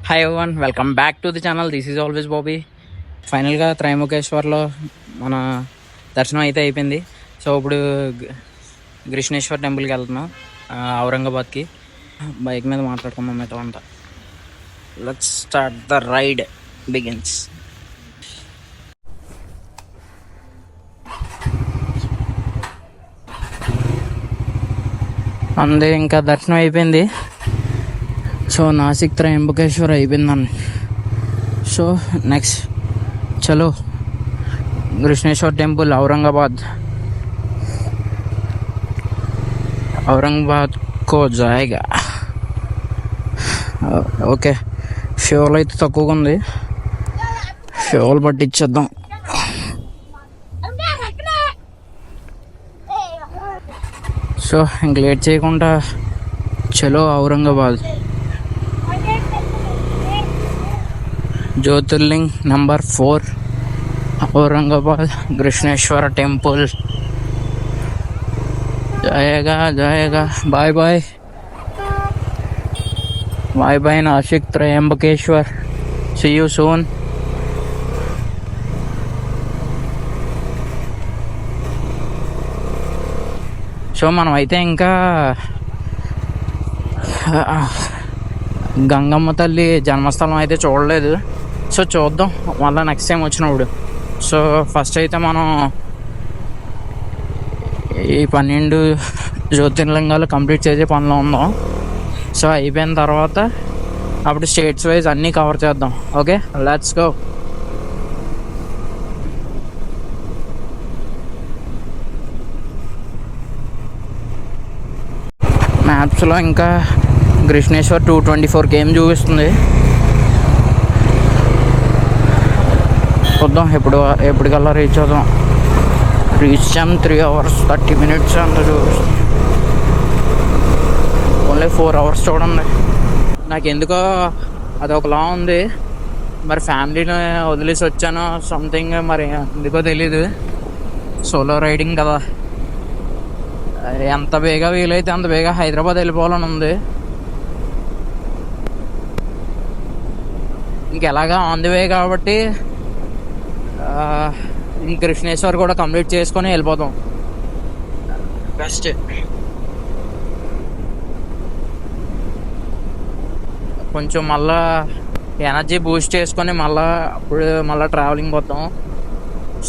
Hi everyone, welcome back to the channel. This is always Bobby. ఫైనల్గా త్రయంబకేశ్వర్లో మన దర్శనం అయితే అయిపోయింది. సో ఇప్పుడు కృష్ణేశ్వర్ టెంపుల్కి వెళ్తున్నాం, ఔరంగాబాద్కి. బైక్ మీద మాట్లాడుకుందాం ఎట్లా అంతా. Let's start the ride begins. అందే ఇంకా దర్శనం అయిపోయింది. సో నాసిక్ త్రయంబకేశ్వర్ అయిపోయిందండి. సో నెక్స్ట్ చలో కృష్ణేశ్వర్ టెంపుల్ औरंगाबाद को जाएगा. ఓకే, ఫ్యూల్ అయితే తక్కువగా ఉంది, ఫ్యూల్ పట్టించేద్దాం. సో ఇంక లేట్ చేయకుండా చలో ఔరంగాబాద్. Jyotirlinga number 4 Aurangabad Krishneshwar temple. जाएगा. Bye bye Nashik Trimbakeshwar. See you soon. So మనం అయితే ఇంకా గంగమ్మ తల్లి జన్మస్థలం అయితే చూడలేదు. సో చూద్దాం మళ్ళీ నెక్స్ట్ టైం వచ్చినప్పుడు. సో ఫస్ట్ అయితే మనం ఈ 12 జ్యోతిర్లింగాలు కంప్లీట్ చేసే పనిలో ఉందాం. సో అయిపోయిన తర్వాత అప్పుడు స్టేట్స్ వైజ్ అన్నీ కవర్ చేద్దాం. Okay, let's go. మ్యాప్స్లో ఇంకా కృష్ణేశ్వర్ 224 km చూపిస్తుంది. చూద్దాం ఎప్పటికల్లా రీచ్ అవుదాం. రీచ్ 3 hours 30 minutes అంత చూపిస్తుంది. ఓన్లీ 4 hours చూడండి. నాకు ఎందుకో అదొకలా ఉంది. మరి ఫ్యామిలీని వదిలేసి వచ్చాను సంథింగ్, మరి ఎందుకో తెలీదు. సోలో రైడింగ్ కదా, ఎంత బేగా వీలైతే అంత బేగా హైదరాబాద్ వెళ్ళిపోవాలని ఉంది. ఇంకెలాగా ఆన్ ది వే కాబట్టి ఇంక కృష్ణేశ్వర్ కూడా కంప్లీట్ చేసుకొని వెళ్ళిపోతాం. బెస్ట్. కొంచెం మళ్ళా ఎనర్జీ బూస్ట్ చేసుకొని మళ్ళీ ట్రావెలింగ్ పోతాం.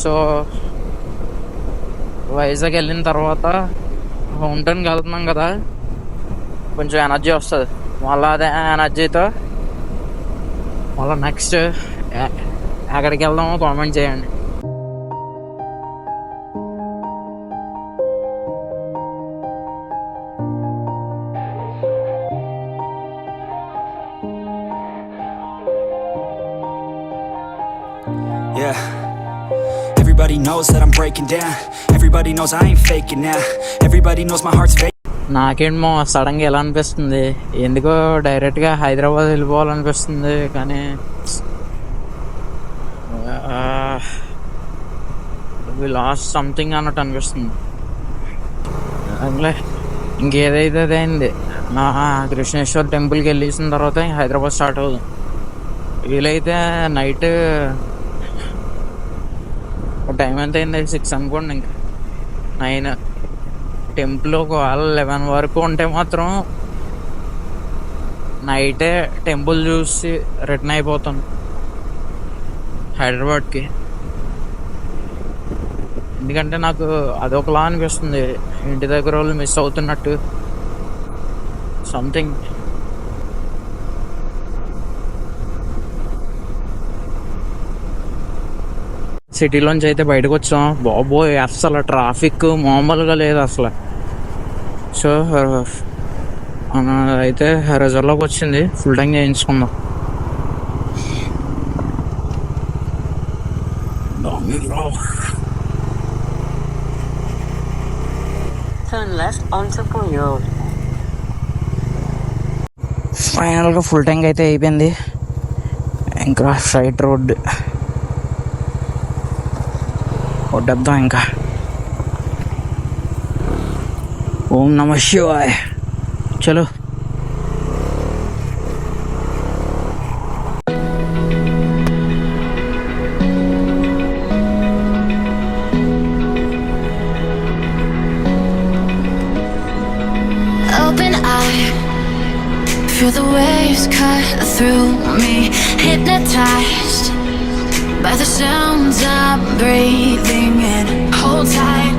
సో వైజాగ్ వెళ్ళిన తర్వాత హోమ్ టౌన్కి వెళ్తున్నాం కదా, కొంచెం ఎనర్జీ వస్తుంది. మళ్ళీ అదే ఎనర్జీతో మళ్ళీ నెక్స్ట్ ఎక్కడికి వెళ్దామో కామెంట్ చేయండి. Yeah. Everybody knows that I'm breaking down. Everybody knows I ain't faking now. Everybody knows my heart's fake. నాకేమో సడన్గా ఎలా అనిపిస్తుంది, ఎందుకో డైరెక్ట్గా హైదరాబాద్ వెళ్ళిపోవాలనిపిస్తుంది. కానీ వి లాస్ట్ సంథింగ్ అన్నట్టు అనిపిస్తుంది. అట్లే ఇంకేదైతే అదైంది. నా కృష్ణేశ్వర్ టెంపుల్కి వెళ్ళేసిన తర్వాత హైదరాబాద్ స్టార్ట్ అవుతుంది. వీలైతే నైట్ టైం ఎంత అయింది, 6 అనుకోండి. ఇంకా 9 టెంపుల్ ఒకవేళ 11 వరకు ఉంటే మాత్రం నైటే టెంపుల్ చూసి రిటర్న్ అయిపోతాను హైదరాబాద్కి. ఎందుకంటే నాకు అదొకలా అనిపిస్తుంది, ఇంటి దగ్గర వాళ్ళు మిస్ అవుతున్నట్టు సంథింగ్. సిటీలోంచి అయితే బయటకు వచ్చాం. బాబోయ్, అసలు ట్రాఫిక్ మామూలుగా లేదు అసలు. సో అయితే రిజర్వ్లోకి వచ్చింది, ఫుల్ ట్యాంక్ చేయించుకుందాం. ఫైనల్గా ఫుల్ ట్యాంక్ అయితే అయిపోయింది. ఇంకా స్ట్రైట్ రోడ్ కొట్టేద్దాం. ఇంకా ఓం నమః శివాయ. చలో waves cut through me, hypnotized by the sounds I'm breathing in. Hold tight,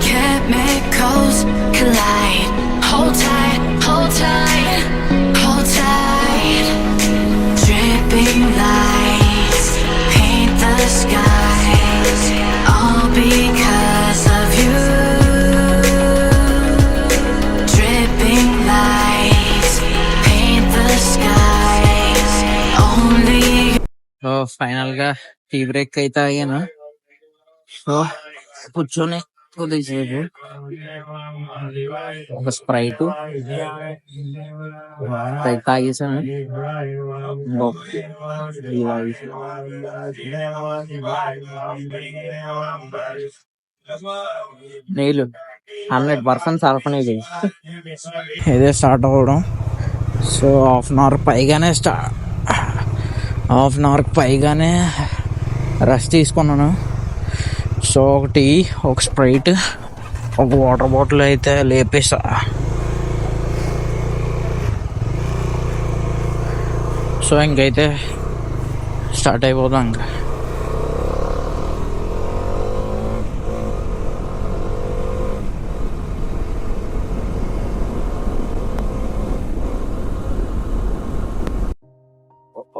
chemicals collide. Hold tight, hold tight, hold tight. Dripping lights paint the skies, all because of you. Dripping lights paint the skies, only. So final గా tea break అయితే అయ్యాను. So కూర్చొని కొద్దిసేపు ఒక Sprite తాగేసాను. నీళ్ళు 100% సరఫరా ఇదే start అవ్వడం. సో హాఫ్ అన్ అవర్ పైగానే రెస్ట్ తీసుకున్నాను. సో ఒక టీ, ఒక స్ప్రైట్, ఒక వాటర్ బాటిల్ అయితే లేపేసా. సో ఇంకైతే స్టార్ట్ అయిపోదాం. ఇంకా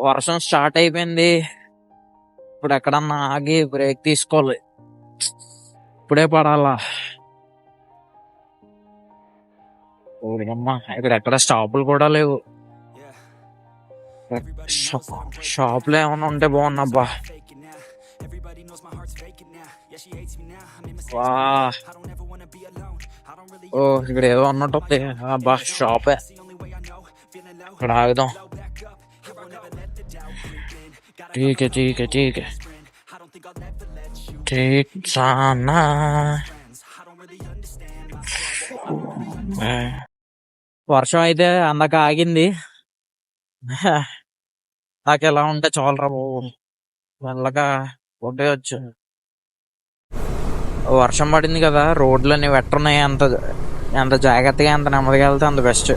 వర్షం స్టార్ట్ అయిపోయింది. ఇప్పుడు ఎక్కడన్నా ఆగి బ్రేక్ తీసుకోవాలి. ఇప్పుడే పడాలా. ఓడమ్మా, ఇక్కడ ఎక్కడ స్టాపులు కూడా లేవు. షాపులు ఏమైనా ఉంటే బాగున్నబ్బా. వా, ఓ ఇక్కడ ఏదో అన్నట్టు ఉంది. అబ్బా షాపే, ఇక్కడ ఆగుదాం. ठीक है ठीक जाना. వర్షం అయితే అందాక ఆగింది. నాకు ఎలా ఉంటే చాలరా బాబు, మెల్లగా కొట్టేయచ్చు. వర్షం పడింది కదా, రోడ్లన్నీ వెట్టున్నాయి. ఎంత జాగ్రత్తగా ఎంత నెమ్మదిగా వెళ్తే అంత బెస్ట్.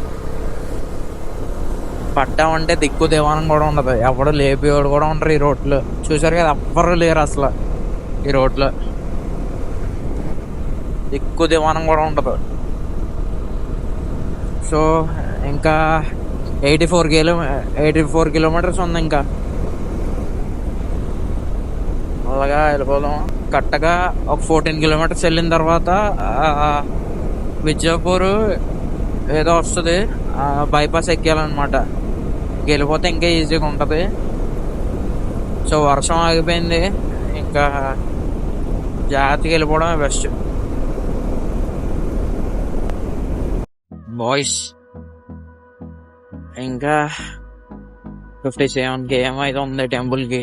పడ్డామంటే దిక్కు దేవానం కూడా ఉండదు, ఎవడు లేపేవాడు కూడా ఉండరు ఈ రోడ్లో. చూసారు కదా, ఎవ్వరు లేరు అసలు ఈ రోడ్లో. దిక్కు దేవానం కూడా ఉండదు. సో ఇంకా 84 కిలోమీటర్స్ ఉంది. ఇంకా అలాగా వెళ్ళిపోదాం. కరెక్ట్గా ఒక 14 కిలోమీటర్స్ వెళ్ళిన తర్వాత విజయపూర్ ఏదో వస్తుంది, బైపాస్ ఎక్కాలన్నమాట. వెళ్ళిపోతే ఇంకా ఈజీగా ఉంటుంది. సో వర్షం ఆగిపోయింది, ఇంకా జాగ్రత్తగా వెళ్ళిపోవడమే బెస్ట్. బాయ్స్ ఇంకా 57 km అయితే ఉంది టెంపుల్కి,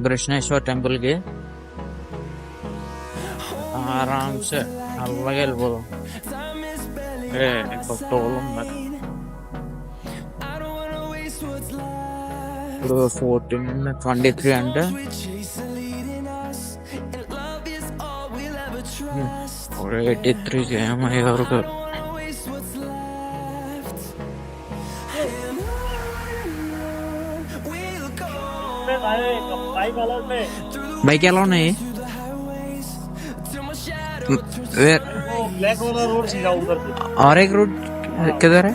కృష్ణేశ్వర్ టెంపుల్కి. ఆరామ్సే అలాగే వెళ్ళిపోదాం. టోల్ ఉంది ఇప్పుడు 14:23 అంటే 83 km అయ్యే వరకు. బైక్ ఎలా ఉన్నాయి? और एक रूट किधर है?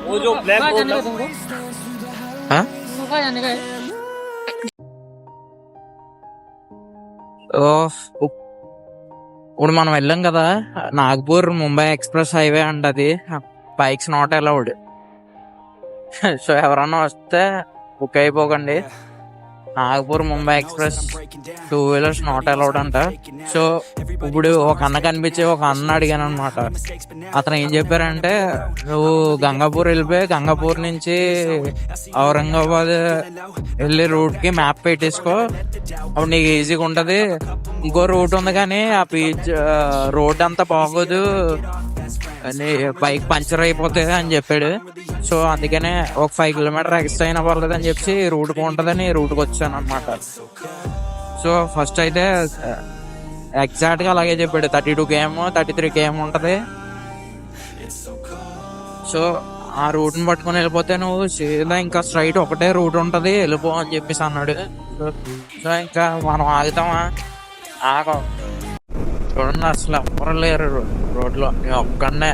वो जो ब्लैक रोड हाँ? ఇప్పుడు మనం వెళ్ళాం కదా, నాగ్పూర్ ముంబై ఎక్స్ప్రెస్ హైవే అంట. అది బైక్స్ నాట్ అలౌడ్. సో ఎవరన్నా వస్తే బుక్ అయిపోకండి. Nagpur Mumbai Express 2 wheelers not allowed అంట. సో ఇప్పుడు ఒక అన్న కనిపించి ఒక అన్న అడిగాను అనమాట. అతను ఏం చెప్పారంటే, నువ్వు గంగాపూర్ వెళ్ళిపోయి గంగాపూర్ నుంచి ఔరంగాబాద్ వెళ్ళే రూట్ కి మ్యాప్ పెట్టేసుకో, అప్పుడు నీకు ఈజీగా ఉంటది. ఇంకో రూట్ ఉంది కానీ ఆ రోడ్ అంతా బాగోదు, బైక్ పంచర్ అయిపోతుంది అని చెప్పాడు. సో అందుకనే ఒక 5 కిలోమీటర్ ఎక్స్ట్రా అయినా పర్లేదు అని చెప్పి రూట్ బాగుంటుందని రూట్కి వచ్చాను అనమాట. సో ఫస్ట్ అయితే ఎగ్జాక్ట్ గా అలాగే చెప్పాడు. 32 km 33 km ఉంటది. సో ఆ రూట్ని పట్టుకొని వెళ్ళిపోతే నువ్వు సీదా ఇంకా స్ట్రైట్ ఒకటే రూట్ ఉంటుంది వెళ్ళిపో అని చెప్పేసి అన్నాడు. సో ఇంకా మనం ఆగుతామా? ఆగం. చూడండి అసలు ఎవరు లేరు రోడ్లో, నేను ఒక్కడనే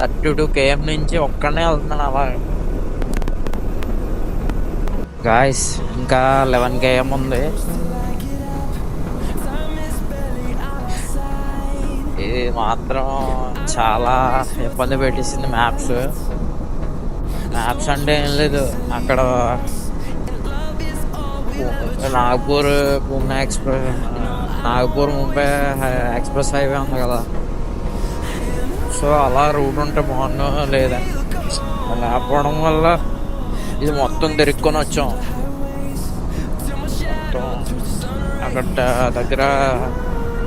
32 km నుంచి ఒక్కడనే వెళ్తున్నాను అలా. గాయస్ ఇంకా 11 km ఉంది. ఇది మాత్రం చాలా ఇబ్బంది పెట్టేసింది మ్యాప్స్ అంటే ఏం లేదు, అక్కడ నాగపూర్ పూణే నాగపూర్ ముంబై ఎక్స్ప్రెస్ హైవే ఉంది కదా, సో అలా రూట్ ఉంటే బాగుండు, లేదా లేకపోవడం వల్ల ఇది మొత్తం తిరుక్కొని వచ్చాం. అక్కడ దగ్గర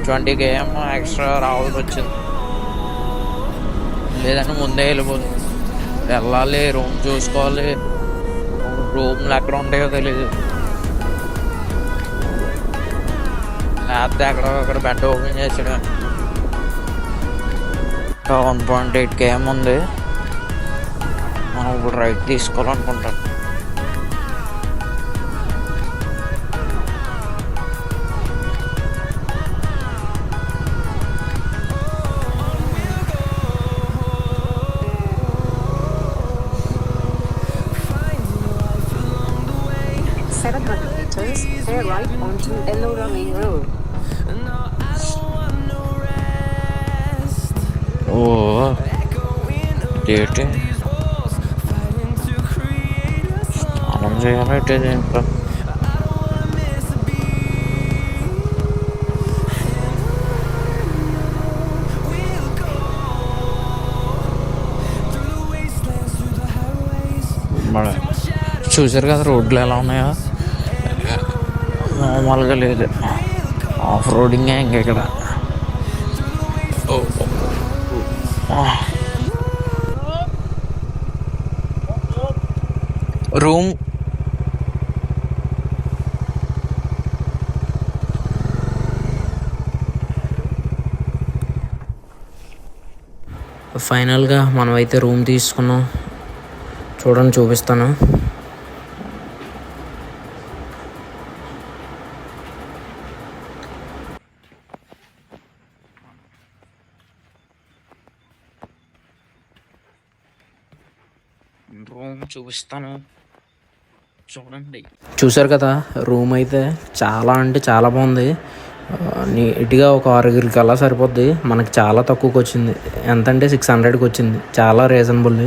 20 km ఎక్స్ట్రా రావాల్సి వచ్చింది. లేదంటే ముందే వెళ్ళాలి, రూమ్ చూసుకోవాలి, రూమ్లు ఎక్కడ ఉంటాయో తెలీదు, లేకపోతే అక్కడ బెడ్ ఓపెన్ చేసాడు. 1.8 km ఉంది. మనం ఇప్పుడు రైట్ తీసుకోవాలనుకుంటాం. Stay right onto Ellora Main Road. ఓ డేట్ స్నానం చేయాలంటే దీంట్లో చూసారు కదా రోడ్లు ఎలా ఉన్నాయో, మామూలుగా లేదు. ఆఫ్ రోడింగే ఇంకా ఇక్కడ. రూమ్ ఫైనల్గా మనమైతే రూమ్ తీసుకున్నాం. చూడండి, చూపిస్తాను. రూమ్ చూపిస్తాను, చూడండి. చూసారు కదా, రూమ్ అయితే చాలా అంటే చాలా బాగుంది. నీట్గా ఒక 6 అలా సరిపోద్ది. మనకి చాలా తక్కువకి వచ్చింది. ఎంత అంటే 600కి వచ్చింది. చాలా reasonable.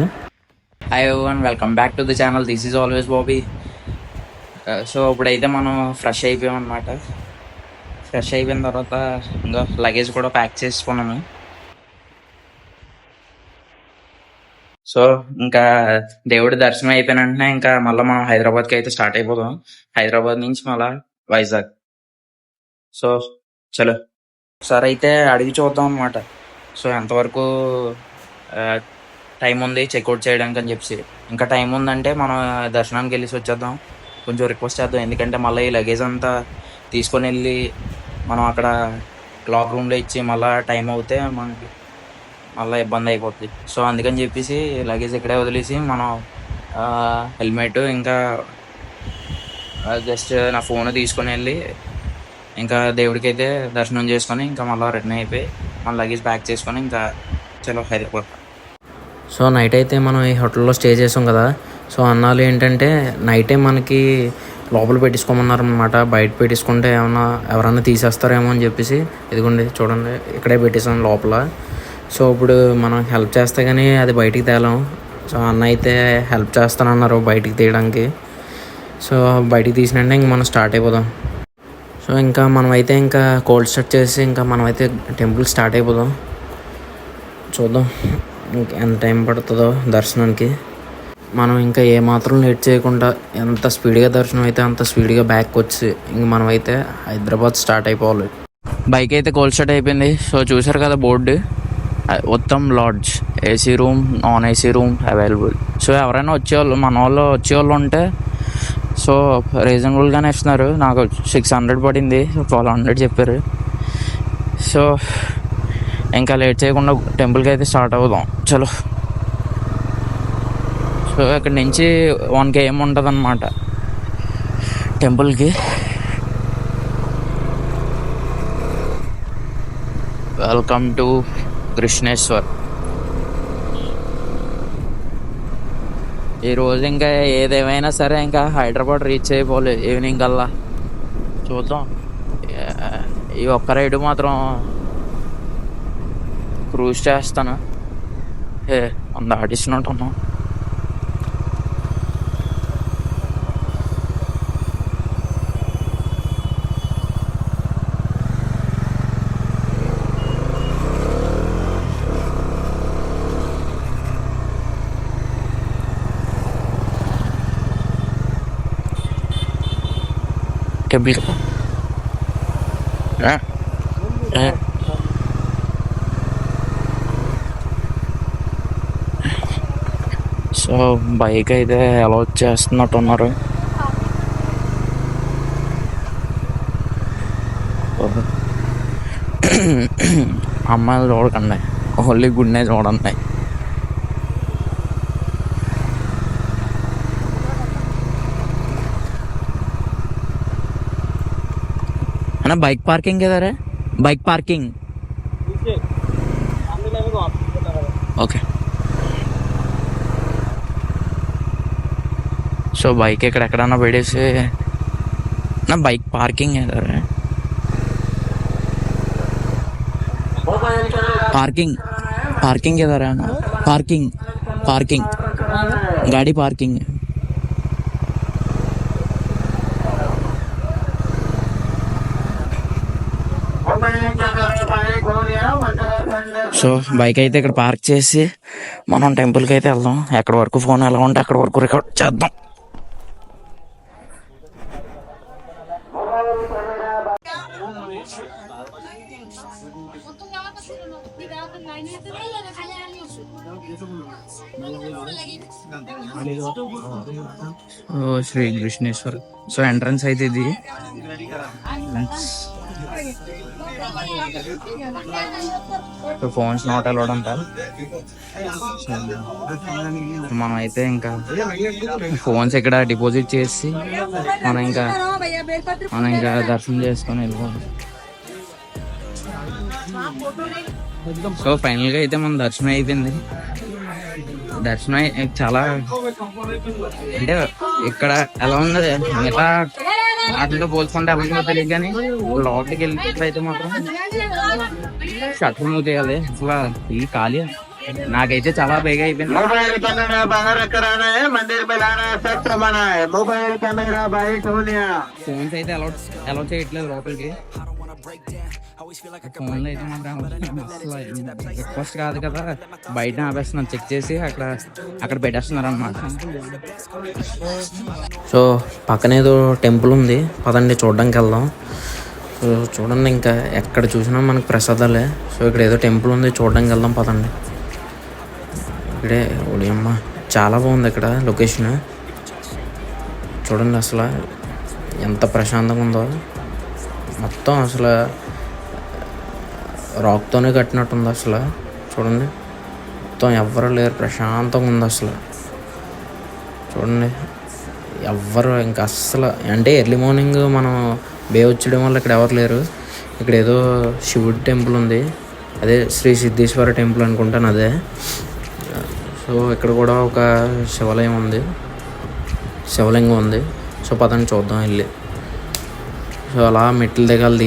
Hi everyone, welcome back to the channel. This is always Bobby. So ఇప్పుడైతే మనం ఫ్రెష్ అయిపోయాం అనమాట. ఫ్రెష్ అయిపోయిన తర్వాత ఇంకా లగేజ్ కూడా ప్యాక్ చేసుకున్నాము. సో ఇంకా దేవుడి దర్శనం అయిపోయిన వెంటనే ఇంకా మళ్ళీ మనం హైదరాబాద్కి అయితే స్టార్ట్ అయిపోతాం. హైదరాబాద్ నుంచి మళ్ళా వైజాగ్. సో చలో ఒకసారి అయితే అడిగి చూద్దాం అనమాట. సో ఎంతవరకు టైం ఉంది చెక్అవుట్ చేయడానికి అని చెప్పి. ఇంకా టైం ఉందంటే మనం దర్శనానికి వెళ్ళేసి వచ్చేద్దాం. కొంచెం రిక్వెస్ట్ చేద్దాం, ఎందుకంటే మళ్ళీ ఈ లగేజ్ అంతా తీసుకొని వెళ్ళి మనం అక్కడ క్లాక్ రూమ్లో ఇచ్చి మళ్ళీ టైం అవుతే మనకి మళ్ళీ ఇబ్బంది అయిపోతుంది. సో అందుకని చెప్పేసి లగేజ్ ఇక్కడే వదిలేసి మనం హెల్మెట్ ఇంకా జస్ట్ నా ఫోన్ తీసుకొని వెళ్ళి ఇంకా దేవుడికి అయితే దర్శనం చేసుకొని ఇంకా మళ్ళీ రిటర్న్ అయిపోయి మన లగేజ్ ప్యాక్ చేసుకొని ఇంకా చలో హైదరాబాద్. సో నైట్ అయితే మనం ఈ హోటల్లో స్టే చేసాం కదా. సో అన్నాలు ఏంటంటే నైట్ టైం మనకి లోపల పెట్టించుకోమన్నారనమాట. బయట పెట్టించుకుంటే ఎవరన్నా తీసేస్తారేమో అని చెప్పేసి ఇదిగోండి చూడండి, ఇక్కడే పెట్టేసాం లోపల. సో ఇప్పుడు మనం హెల్ప్ చేస్తే కానీ అది బయటికి తేలాం. సో అన్న అయితే హెల్ప్ చేస్తానన్నారు బయటికి తీయడానికి. సో బయటికి తీసినంటే ఇంక మనం స్టార్ట్ అయిపోదాం. సో ఇంకా మనమైతే ఇంకా కోల్డ్ స్టార్ట్ చేసి ఇంకా మనమైతే టెంపుల్ స్టార్ట్ అయిపోదాం. చూద్దాం ఇంకా ఎంత టైం పడుతుందో దర్శనానికి. మనం ఇంకా ఏమాత్రం లేట్ చేయకుండా ఎంత స్పీడ్గా దర్శనం అయితే అంత స్పీడ్గా బ్యాక్ వచ్చి ఇంక మనమైతే హైదరాబాద్ స్టార్ట్ అయిపోవాలి. బైక్ అయితే కోల్డ్ స్టార్ట్ అయిపోయింది. సో చూసారు కదా బోర్డు, మొత్తం lodge, AC room, non AC room available. So ఎవరైనా వచ్చేవాళ్ళు, మన వాళ్ళు వచ్చేవాళ్ళు ఉంటే సో రీజనబుల్గానే ఇస్తున్నారు. నాకు 600 పడింది, 1200 చెప్పారు. సో ఇంకా లేట్ చేయకుండా టెంపుల్కి అయితే స్టార్ట్ అవుదాం. చలో సో ఇక్కడ నుంచి 1 km ఉంటుంది అన్నమాట టెంపుల్కి. Welcome to Krishneshwar. ఈరోజు ఇంకా ఏదేమైనా సరే ఇంకా హైదరాబాద్ రీచ్ అయిపోలే ఈవినింగ్ కల్లా. చూద్దాం. ఈ ఒక్క రైడ్ మాత్రం క్రూజ్ చేస్తాను. దాటిస్తున్నట్టున్నాం. టెంపుల్ సో బైక్ అయితే అలౌ చేస్తున్నట్టు ఉన్నారు. అమ్మాయిలు చూడకండి, ఓన్లీ గుడ్నే చూడండి. అన్న బైక్ పార్కింగ్ ఏదారా? Bike parking okay. So bike ఎక్కడెక్కడన్నా పెడేసి నా బైక్ పార్కింగ్ ఏదారా? పార్కింగ్ పార్కింగ్ ఏదారా? పార్కింగ్ పార్కింగ్ గాడి పార్కింగ్. సో బైక్ అయితే ఇక్కడ పార్క్ చేసి మనం టెంపుల్కి అయితే వెళ్దాం. ఎక్కడి వరకు ఫోన్ ఎలా ఉంటే అక్కడ వరకు రికార్డ్ చేద్దాం. శ్రీ కృష్ణేశ్వర్. సో ఎంట్రన్స్ అయితే ఇది. ఫోన్స్ నాట్ అలౌడ్ అంటారు. మనం అయితే ఇంకా ఫోన్స్ ఇక్కడ డిపాజిట్ చేసి మనం ఇంకా దర్శనం చేసుకొని వెళ్ళిపోతాం. సో ఫైనల్గా అయితే మన దర్శనం అయిపోయింది. దర్శనం చాలా అంటే ఇక్కడ ఎలా ఉన్నది మిగతా వాటితో పోల్చుకుంటే ఎవరికో తెలియదు, కానీ లోపలికి వెళ్ళినట్లయితే మాత్రం షట్టర్ మూవ్ చేయాలి. అసలు ఈ ఖాళీ నాకైతే చాలా బేగా అయిపోయింది. ఫోన్స్ అయితే అలౌ చేయట్లేదు లోపలికి. ఫోన్లో అయితే మాత్రం రిక్వెస్ట్ కాదు కదా, బయట ఆపేస్తున్నాను. చెక్ చేసి అక్కడ పెట్టేస్తున్నారు అన్నమాట. సో పక్కన ఏదో టెంపుల్ ఉంది, పదండి చూడడానికి వెళ్దాం. సో చూడండి, ఇంకా ఎక్కడ చూసినా మనకు ప్రసాదాలే. సో ఇక్కడ ఏదో టెంపుల్ ఉంది, చూడడానికి వెళ్దాం పదండి. ఇక్కడే అమ్మ చాలా బాగుంది ఇక్కడ లొకేషన్. చూడండి అసలు ఎంత ప్రశాంతంగా ఉందో. మొత్తం అసలు రాక్తోనే కట్టినట్టుంది అసలు. చూడండి మొత్తం ఎవ్వరు లేరు, ప్రశాంతంగా ఉంది అసలు. చూడండి ఎవ్వరు ఇంకా అస్సలు, అంటే ఎర్లీ మార్నింగ్ మనం వచ్చడం వల్ల ఇక్కడ ఎవరు లేరు. ఇక్కడ ఏదో శివుడి టెంపుల్ ఉంది, అదే శ్రీ సిద్ధేశ్వర టెంపుల్ అనుకుంటాను అదే. సో ఇక్కడ కూడా ఒక శివాలయం ఉంది, శివలింగం ఉంది. సో పదండి చూద్దాం వెళ్ళి. సో అలా మెట్లు దిగాలి.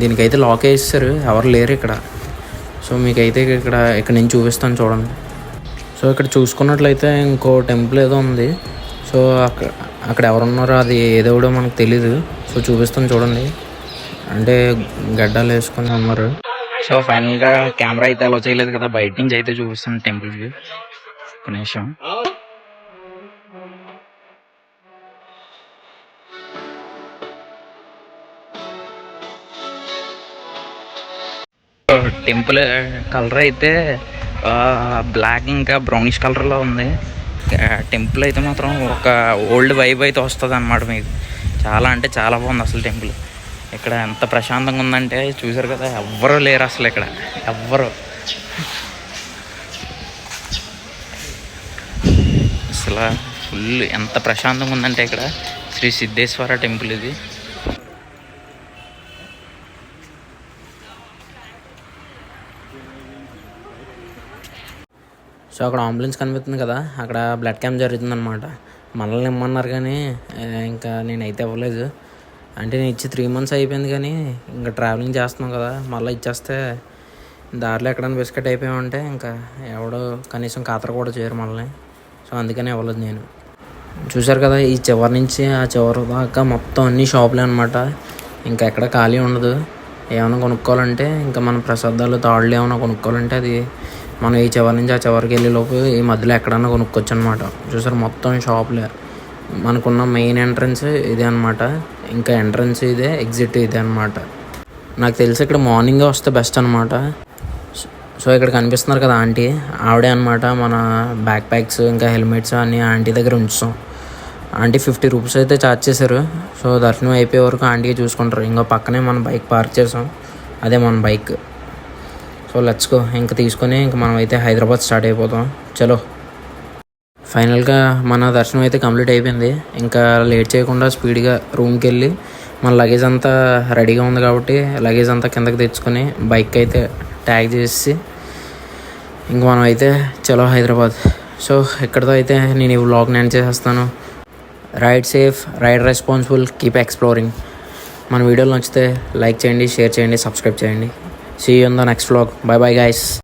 దీనికైతే లాక్ వేస్తారు, ఎవరు లేరు ఇక్కడ. సో మీకైతే ఇక్కడ నుంచి చూపిస్తాను చూడండి. సో ఇక్కడ చూసుకున్నట్లయితే ఇంకో టెంపుల్ ఏదో ఉంది. సో అక్కడ ఎవరున్నారో అది ఏదో కూడా మనకు తెలీదు. సో చూపిస్తాను చూడండి, అంటే గడ్డలు వేసుకొని ఉన్నారు. సో ఫైనల్గా కెమెరా అయితే అలా చేయలేదు కదా, బయట నుంచి అయితే చూపిస్తాను టెంపుల్కి. ఒక నిమిషం. టెంపుల్ కలర్ అయితే బ్లాక్ ఇంకా బ్రౌనిష్ కలర్లో ఉంది. టెంపుల్ అయితే మాత్రం ఒక ఓల్డ్ వైబ్ అయితే వస్తుంది అన్నమాట మీకు. చాలా అంటే చాలా బాగుంది అసలు టెంపుల్. ఇక్కడ ఎంత ప్రశాంతంగా ఉందంటే చూసారు కదా, ఎవ్వరూ లేరు అసలు ఇక్కడ, ఎవ్వరు. అసలు ఫుల్ ఎంత ప్రశాంతంగా ఉందంటే ఇక్కడ శ్రీ సిద్ధేశ్వర టెంపుల్ ఇది. సో అక్కడ అంబులెన్స్ కనిపిస్తుంది కదా, అక్కడ బ్లడ్ క్యాంప్ జరుగుతుంది అనమాట. మనల్ని ఇమ్మన్నారు కానీ ఇంకా నేనైతే ఇవ్వలేదు. అంటే నేను ఇచ్చి 3 months అయిపోయింది, కానీ ఇంకా ట్రావెలింగ్ చేస్తున్నాం కదా, మళ్ళీ ఇచ్చేస్తే దారిలో ఎక్కడైనా బిస్కెట్ అయిపోయామంటే ఇంకా ఎవడో కనీసం ఖాతరు కూడా చేయరు మనల్ని. సో అందుకనే ఇవ్వలేదు నేను. చూశారు కదా, ఈ చివరి నుంచి ఆ చివరి దాకా మొత్తం అన్ని షాపులే అనమాట. ఇంకా ఎక్కడ ఖాళీ ఉండదు. ఏమైనా కొనుక్కోవాలంటే ఇంకా మన ప్రసాదాలు తాళ్ళు ఏమైనా కొనుక్కోవాలంటే అది మనం ఈ చివరి నుంచి ఆ చివరికి వెళ్ళే లోపు ఈ మధ్యలో ఎక్కడన్నా కొనుక్కోవచ్చు అనమాట. చూసారు మొత్తం షాపులే. మనకున్న మెయిన్ ఎంట్రన్స్ ఇదే అనమాట. ఇంకా ఎంట్రన్స్ ఇదే, ఎగ్జిట్ ఇదే అనమాట. నాకు తెలిసి ఇక్కడ మార్నింగే వస్తే బెస్ట్ అనమాట. సో ఇక్కడ కనిపిస్తున్నారు కదా ఆంటీ, ఆవిడే అనమాట మన బ్యాక్ ప్యాక్స్ ఇంకా హెల్మెట్స్ అన్నీ ఆంటీ దగ్గర ఉంచుతాం. ఆంటీ 50 రూపీస్ అయితే ఛార్జ్ చేశారు. సో దర్శనం అయిపోయే వరకు ఆంటీకి చూసుకుంటారు. ఇంకో పక్కనే మన బైక్ పార్క్ చేసాం, అదే మన బైక్. So let's go. ఇంకా తీసుకొని ఇంకా మనం అయితే హైదరాబాద్ స్టార్ట్ అయిపోతాం. చలో. ఫైనల్గా మన దర్శనం అయితే కంప్లీట్ అయిపోయింది. ఇంకా లేట్ చేయకుండా స్పీడ్గా రూమ్కి వెళ్ళి మన లగేజ్ అంతా రెడీగా ఉంది కాబట్టి లగేజ్ అంతా కిందకి తెచ్చుకొని బైక్ అయితే ట్యాగ్ చేసి ఇంక మనం అయితే చలో హైదరాబాద్. సో ఇక్కడితో అయితే నేను ఈ వ్లాగ్ని ఎండ్ చేసేస్తాను. Ride safe, ride responsible, keep exploring. మన వీడియోలు నచ్చితే లైక్ చేయండి, షేర్ చేయండి, సబ్స్క్రైబ్ చేయండి. See you in the next vlog. Bye bye guys.